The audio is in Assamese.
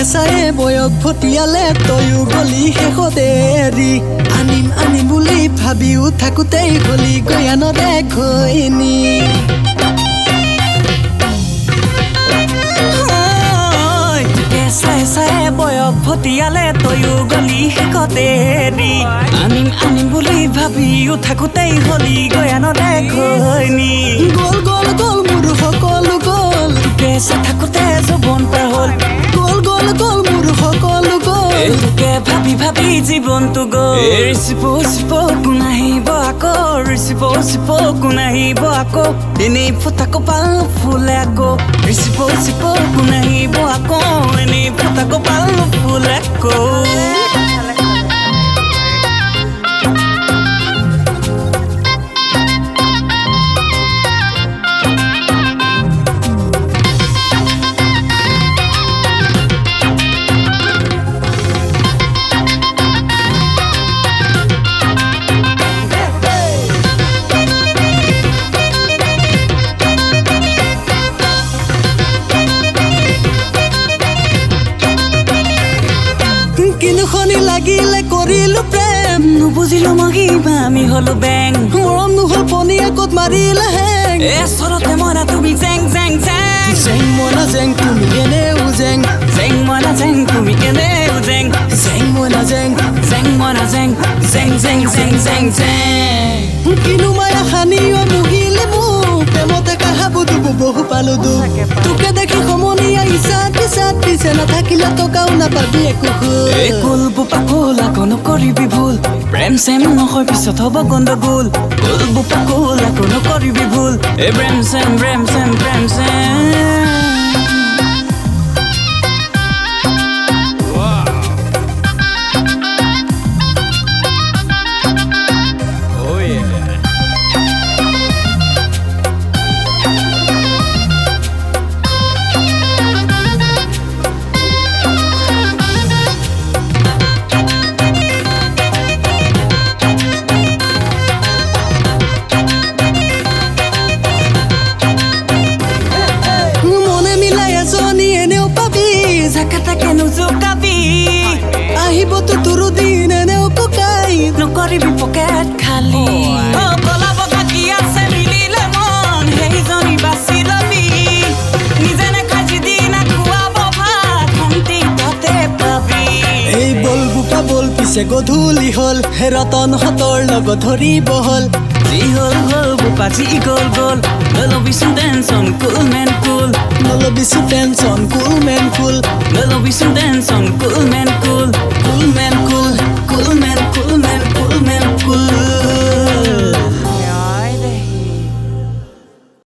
কেঁচায়ে বয়স ভটিয়ালে তয়ো গলি শেষতে এৰি আনিম আনিম বুলি ভাবিও থাকোঁতেই গলি গয়া নেদেখনি কেঁচায়ে বয়স ভটিয়ালে তয়ো গলি শেষতে এৰি আনিম আনিম বুলি ভাবিও থাকোঁতেই গলি গয়া নেদেখনি গল গল গল মোৰ সকলো গল কেঁচা থাকোঁতে যৌৱন পাৰ হ'ল গল গল গল মোৰ সকলো গল এইটোকে ভাবি ভাবি জীৱনটো গ'ল ৰিচিপ কোন আহিব আকৌ ৰিচিপ কোন আহিব আকৌ এনেই ফুটা কপাল ফুলে আকৌ ৰিচিপ কোন আহিব আকৌ এনেই ফুটা কপাল ফুলে আকৌ কিনুখনি লাগিলে কৰিলো প্ৰেম নুবুজিলো মহিমা আমি হলো বেং মৰম নহল পনীয়া ক'ত মাৰিলে হেং এচৰতে মৰা তুমি জেং জেং জেং জেং মনা জেং তুমি এনেও জেং জেং মৰা জেং তুমি কেনেও জেং জেং মনা জেং জেং মৰা জেং জেং জেং জেং জেং জেং কিনো মায়া সানিও মুহিলে মোক প্ৰেমতে কাহাবো দুবো বহু পালো দুখ তোকে দেখি সমনীয়া ইচাত পিছে নাথাকিলে টকাও নাপাবি একো এই কুলবো পাকুল আকৌ নকৰিবি ভুল প্ৰেম চেম নহয় পিছত হ'ব গণ্ডগোল কুলবো পাকুল আকৌ নকৰিবি ভুল এই প্ৰেম চেম জাকাতাকে নুজুকাবি আহিবতো তোৰো দিন এনেও ককাই নকৰিবি পকেট খালি কলা বগা কি আছে মিলিলে মন সেইজনী বাচি লবি নিজে নেখাই যিদিনা খুৱাব ভাত শান্তি তাতে পাবি এই বলবোপা বল পিছে গধূলি হ'ল ৰতনহঁতৰ লগত ধৰিব হ'ল যি হ'ল হ'ল বোপা যি গ'ল গ'ল নলবিচোন টেনচন কুল মেন কুল নলবিছো টেনচন কুল মেন কুল নলবিচোন টেনচন কুল মেন কুল কুল মেন কুল কুল মেন কুল মেন কুল মেন কুল